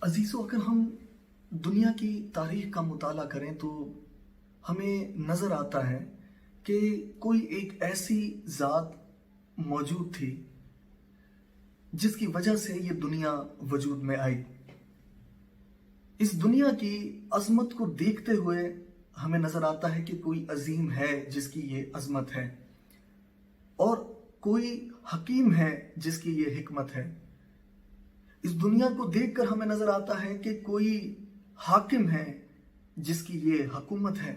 عزیزو، اگر ہم دنیا کی تاریخ کا مطالعہ کریں تو ہمیں نظر آتا ہے کہ کوئی ایک ایسی ذات موجود تھی جس کی وجہ سے یہ دنیا وجود میں آئی۔ اس دنیا کی عظمت کو دیکھتے ہوئے ہمیں نظر آتا ہے کہ کوئی عظیم ہے جس کی یہ عظمت ہے، اور کوئی حکیم ہے جس کی یہ حکمت ہے۔ اس دنیا کو دیکھ کر ہمیں نظر آتا ہے کہ کوئی حاکم ہے جس کی یہ حکومت ہے،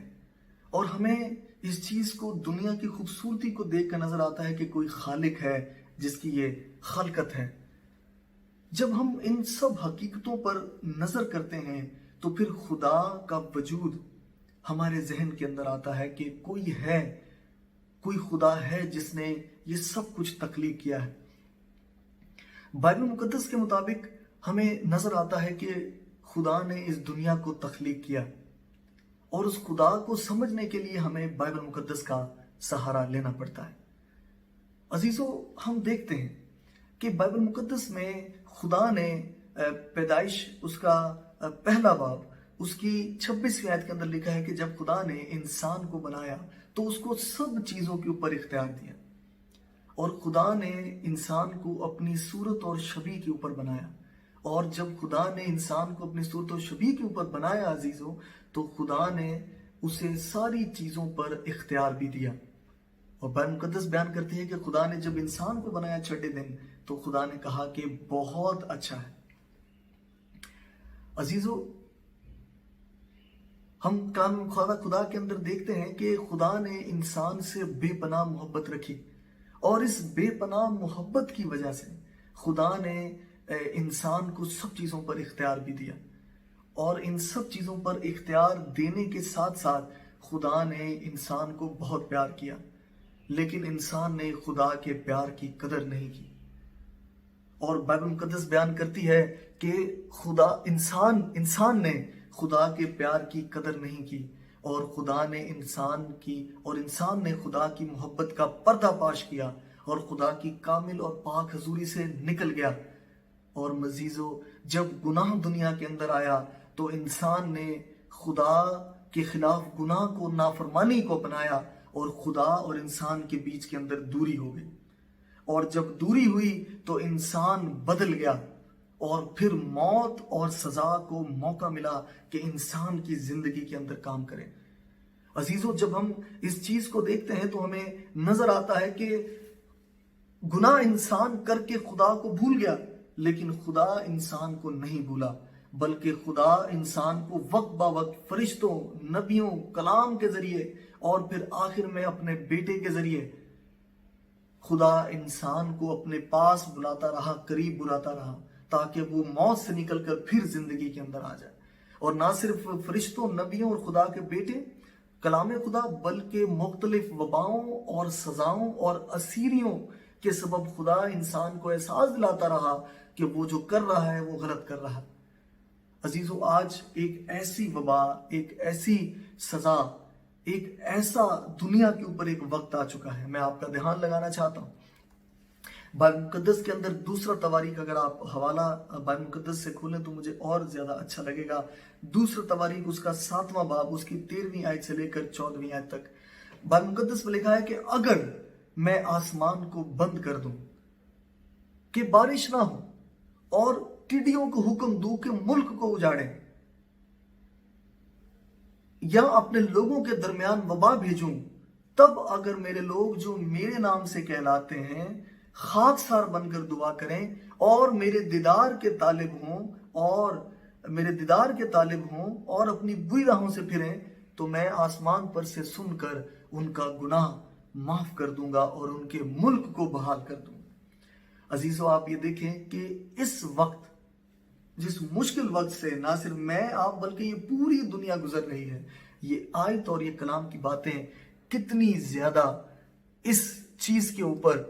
اور ہمیں اس چیز کو، دنیا کی خوبصورتی کو دیکھ کر نظر آتا ہے کہ کوئی خالق ہے جس کی یہ خلقت ہے۔ جب ہم ان سب حقیقتوں پر نظر کرتے ہیں تو پھر خدا کا وجود ہمارے ذہن کے اندر آتا ہے کہ کوئی خدا ہے جس نے یہ سب کچھ تخلیق کیا ہے۔ بائبل مقدس کے مطابق ہمیں نظر آتا ہے کہ خدا نے اس دنیا کو تخلیق کیا، اور اس خدا کو سمجھنے کے لیے ہمیں بائبل مقدس کا سہارا لینا پڑتا ہے۔ عزیزو، ہم دیکھتے ہیں کہ بائبل مقدس میں خدا نے پیدائش، اس کا پہلا باب، اس کی 26ویں آیت کے اندر لکھا ہے کہ جب خدا نے انسان کو بنایا تو اس کو سب چیزوں کے اوپر اختیار دیا، اور خدا نے انسان کو اپنی صورت اور شبیہ کے اوپر بنایا۔ اور جب خدا نے انسان کو اپنی صورت و شبیہ کے اوپر بنایا عزیزو، تو خدا نے اسے ساری چیزوں پر اختیار بھی دیا۔ اور بائبل مقدس بیان کرتی ہے کہ خدا نے جب انسان کو بنایا چھٹے دن، تو خدا نے کہا کہ بہت اچھا ہے۔ عزیزو، ہم کلام خدا کے اندر دیکھتے ہیں کہ خدا نے انسان سے بے پناہ محبت رکھی، اور اس بے پناہ محبت کی وجہ سے خدا نے انسان کو سب چیزوں پر اختیار بھی دیا، اور ان سب چیزوں پر اختیار دینے کے ساتھ ساتھ خدا نے انسان کو بہت پیار کیا، لیکن انسان نے خدا کے پیار کی قدر نہیں کی۔ اور بائبل مقدس بیان کرتی ہے کہ انسان نے خدا کے پیار کی قدر نہیں کی، اور انسان نے خدا کی محبت کا پردہ پاش کیا، اور خدا کی کامل اور پاک حضوری سے نکل گیا۔ اور مزیزو، جب گناہ دنیا کے اندر آیا تو انسان نے خدا کے خلاف گناہ کو، نافرمانی کو اپنایا، اور خدا اور انسان کے بیچ کے اندر دوری ہو گئی۔ اور جب دوری ہوئی تو انسان بدل گیا، اور پھر موت اور سزا کو موقع ملا کہ انسان کی زندگی کے اندر کام کرے۔ عزیزو، جب ہم اس چیز کو دیکھتے ہیں تو ہمیں نظر آتا ہے کہ گناہ انسان کر کے خدا کو بھول گیا، لیکن خدا انسان کو نہیں بھولا، بلکہ خدا انسان کو وقت با وقت فرشتوں، نبیوں، کلام کے ذریعے، اور پھر آخر میں اپنے بیٹے کے ذریعے خدا انسان کو اپنے پاس بلاتا رہا، قریب بلاتا رہا، تاکہ وہ موت سے نکل کر پھر زندگی کے اندر آ جائے۔ اور نہ صرف فرشتوں، نبیوں اور خدا کے بیٹے، کلام خدا، بلکہ مختلف وباؤں اور سزاؤں اور اسیریوں کے سبب خدا انسان کو احساس دلاتا رہا کہ وہ جو کر رہا ہے وہ غلط کر رہا ہے۔ عزیزو، آج ایک ایسی وبا، ایک ایسی سزا، ایک ایسا دنیا کے اوپر ایک وقت آ چکا ہے۔ میں آپ کا دھیان لگانا چاہتا ہوں، بائبل مقدس کے اندر دوسرا تواریخ، اگر آپ حوالہ بائبل مقدس سے کھولیں تو مجھے اور زیادہ اچھا لگے گا۔ دوسرا تواریخ، اس کا 7واں باب، اس کی 13ویں آیت سے لے کر 14ویں آیت تک بائبل مقدس میں لکھا ہے کہ اگر میں آسمان کو بند کر دوں کہ بارش نہ ہو، اور ٹڈیوں کو حکم دوں کہ ملک کو اجاڑیں، یا اپنے لوگوں کے درمیان وبا بھیجوں، تب اگر میرے لوگ جو میرے نام سے کہلاتے ہیں خاکسار بن کر دعا کریں، اور میرے دیدار کے طالب ہوں اور اپنی بری راہوں سے پھریں، تو میں آسمان پر سے سن کر ان کا گناہ معاف کر دوں گا اور ان کے ملک کو بحال کر دوں گا۔ عزیزو، آپ یہ دیکھیں کہ اس وقت، جس مشکل وقت سے نہ صرف میں، آپ، بلکہ یہ پوری دنیا گزر رہی ہے، یہ آیت اور یہ کلام کی باتیں کتنی زیادہ اس چیز کے اوپر،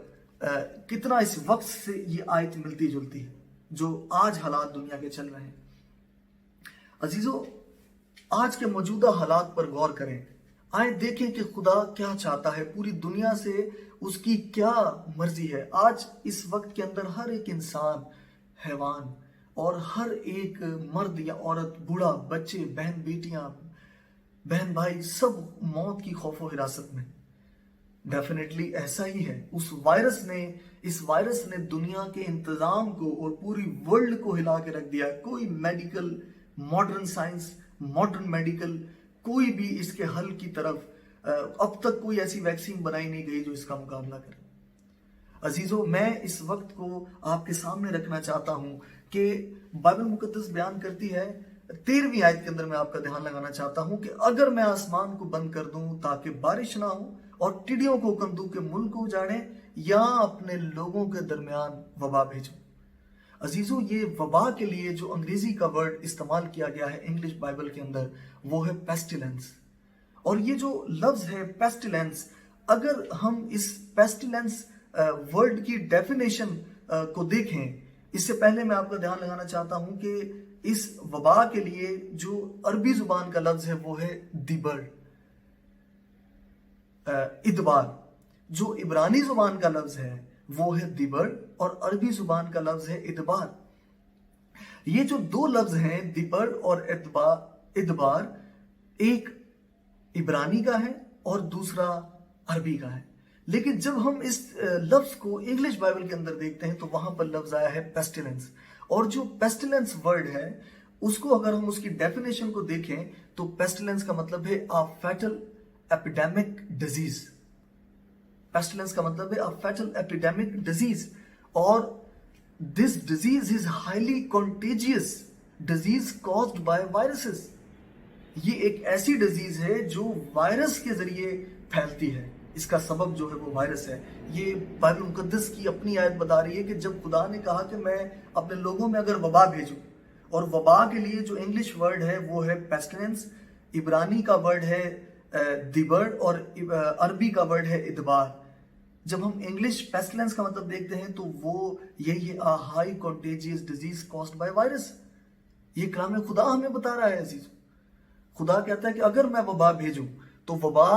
کتنا اس وقت سے یہ آیت ملتی جلتی ہے جو آج حالات دنیا کے چل رہے ہیں۔ عزیزو، آج کے موجودہ حالات پر غور کریں، آئیں دیکھیں کہ خدا کیا چاہتا ہے، پوری دنیا سے اس کی کیا مرضی ہے۔ آج اس وقت کے اندر ہر ایک انسان، حیوان اور ہر ایک مرد یا عورت، بوڑھا، بچے، بہن بیٹیاں، بہن بھائی، سب موت کی خوف و حراست میں۔ ڈیفینیٹلی ایسا ہی ہے۔ اس وائرس نے دنیا کے انتظام کو اور پوری ورلڈ کو ہلا کے رکھ دیا۔ کوئی medical, modern science, modern medical, کوئی بھی اس کے حل کی طرف اب تک کوئی ایسی ویکسین بنائی نہیں گئی جو اس کا مقابلہ کرے۔ عزیزو، میں اس وقت کو آپ کے سامنے رکھنا چاہتا ہوں کہ بائبل مقدس بیان کرتی ہے، 13ویں آیت کے اندر میں آپ کا دھیان لگانا چاہتا ہوں کہ اگر میں آسمان کو بند کر دوں تاکہ بارش نہ ہو، اور ٹڈیوں کو حکم دوں کہ ملک کو اجاڑیں، یا اپنے لوگوں کے درمیان وبا بھیجوں۔ عزیزو، یہ وبا کے لیے جو انگریزی کا ورڈ استعمال کیا گیا ہے انگلش بائبل کے اندر، وہ ہے پیسٹیلنس۔ اور یہ جو لفظ ہے پیسٹیلنس، اگر ہم اس پیسٹیلنس ورڈ کی ڈیفینیشن کو دیکھیں، اس سے پہلے میں آپ کا دھیان لگانا چاہتا ہوں کہ اس وبا کے لیے جو عربی زبان کا لفظ ہے وہ ہے دیبر، ادبار۔ جو عبرانی زبان کا لفظ ہے وہ ہے دیبر، اور عربی زبان کا لفظ ہے ادبار۔ یہ جو دو لفظ ہیں دیبر اور ادبار، ایک عبرانی کا ہے اور دوسرا عربی کا ہے۔ لیکن جب ہم اس لفظ کو انگلش بائبل کے اندر دیکھتے ہیں تو وہاں پر لفظ آیا ہے پیسٹیلنس، اور جو پیسٹیلنس ورڈ ہے اس کو اگر ہم اس کی ڈیفینیشن کو دیکھیں تو پیسٹیلنس کا مطلب ہے a fatal epidemic disease۔ پیسٹیلنس کا مطلب ہے a fatal epidemic disease، اور this disease is highly contagious disease caused by viruses۔ یہ ایک ایسی ڈیزیز ہے جو وائرس کے ذریعے پھیلتی ہے، اس کا سبب جو ہے وہ وائرس ہے۔ یہ بائبل مقدس کی اپنی آیت بتا رہی ہے کہ جب خدا نے کہا کہ میں اپنے لوگوں میں اگر وبا بھیجوں، اور وبا کے لیے جو انگلش ورڈ ہے وہ ہے پیسٹیلنس، عبرانی کا ورڈ ہے دیبر، اور عربی کا ورڈ ہے ادبار۔ جب ہم انگلش پیسٹیلنس کا مطلب دیکھتے ہیں تو وہ یہی ہے a high contagious disease caused by virus۔ یہ کلام خدا ہمیں بتا رہا ہے عزیز۔ خدا کہتا ہے کہ اگر میں وبا بھیجوں تو وبا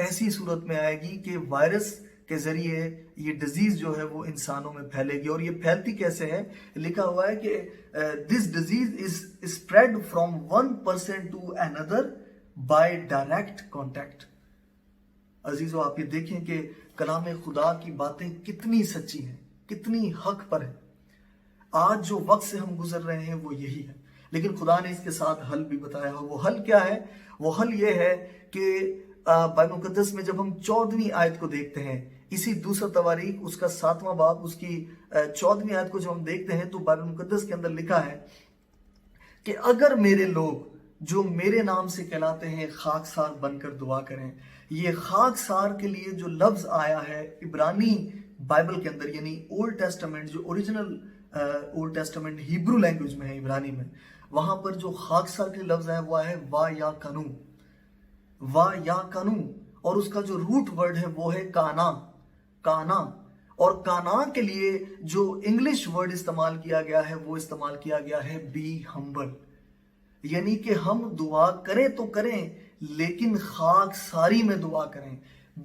ایسی صورت میں آئے گی کہ وائرس کے ذریعے یہ ڈیزیز جو ہے وہ انسانوں میں پھیلے گی۔ اور یہ پھیلتی کیسے ہے؟ لکھا ہوا ہے کہ this disease is spread from one person to another by direct contact۔ عزیزو، آپ یہ دیکھیں کہ کلام خدا کی باتیں کتنی سچی ہیں، کتنی حق پر ہیں۔ آج جو وقت سے ہم گزر رہے ہیں وہ یہی ہے، لیکن خدا نے اس کے ساتھ حل بھی بتایا ہے۔ وہ حل کیا ہے؟ وہ حل یہ ہے کہ بائبل مقدس میں جب ہم 14ویں آیت کو دیکھتے ہیں، اسی دوسرا تواریخ اس کا 7واں باب اس کی 14ویں آیت کو جب ہم دیکھتے ہیں تو بائبل مقدس کے اندر لکھا ہے کہ اگر میرے لوگ جو میرے نام سے کہلاتے ہیں خاکسار بن کر دعا کریں۔ یہ خاکسار کے لیے جو لفظ آیا ہے عبرانی بائبل کے اندر، یعنی اولڈ ٹیسٹمنٹ، جو original old testament Hebrew language میں ہے، عبرانی میں، وہاں پر جو خاکسار کے لفظ ہے وہ ہے وا یا کنو، وا یا کنو، اور اس کا جو روٹ ورڈ ہے وہ ہے کانا، کانا۔ اور کانا کے لیے جو انگلش ورڈ استعمال کیا گیا ہے وہ استعمال کیا گیا ہے بی ہمبل، یعنی کہ ہم دعا کریں تو کریں لیکن خاک ساری میں دعا کریں،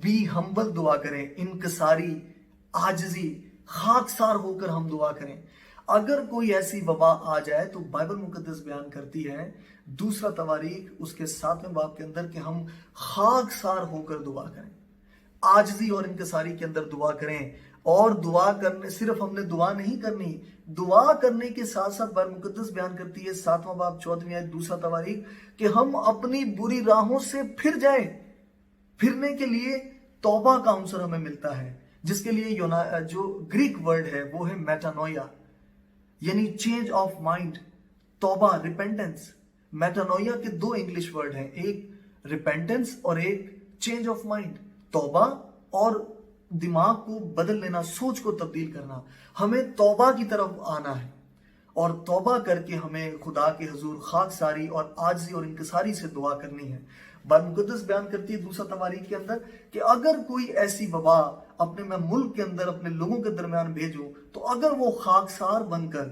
بی ہمبل دعا کریں، انکساری، عاجزی، خاکسار ہو کر ہم دعا کریں۔ اگر کوئی ایسی وبا آ جائے تو بائبل مقدس بیان کرتی ہے دوسرا تواریخ اس کے 7ویں باب کے اندر کہ ہم خاکسار ہو کر دعا کریں، عاجزی اور انکساری کے اندر دعا کریں۔ اور دعا کرنے، صرف ہم نے دعا نہیں کرنی، دعا کرنے کے ساتھ ساتھ بائبل مقدس بیان کرتی ہے 7واں باب 14ویں آیت دوسرا تواریخ کہ ہم اپنی بری راہوں سے پھر جائیں۔ پھرنے کے لیے توبہ کا عنصر ہمیں ملتا ہے، جس کے لیے جو گریک ورڈ ہے وہ ہے میٹانویا، یعنی چینج آف مائنڈ، توبہ، ریپینٹنس۔ میٹانویا کے دو انگلش ورڈ ہیں، ایک ریپینٹنس اور ایک چینج آف مائنڈ، توبہ اور دماغ کو بدل لینا، سوچ کو تبدیل کرنا۔ ہمیں توبہ کی طرف آنا ہے اور توبہ کر کے ہمیں خدا کے حضور خاکساری اور عاجزی اور انکساری سے دعا کرنی ہے۔ بائبل مقدس بیان کرتی ہے دوسرا تواریخ کے اندر کہ اگر کوئی ایسی وبا اپنے میں ملک کے اندر اپنے لوگوں کے درمیان بھیجوں تو اگر وہ خاکسار بن کر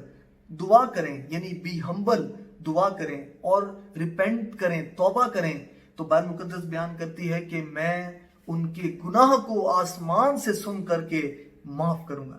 دعا کریں، یعنی بی ہمبل، دعا کریں اور ریپینٹ کریں، توبہ کریں، تو بائبل مقدس بیان کرتی ہے کہ میں ان کے گناہ کو آسمان سے سن کر کے معاف کروں گا۔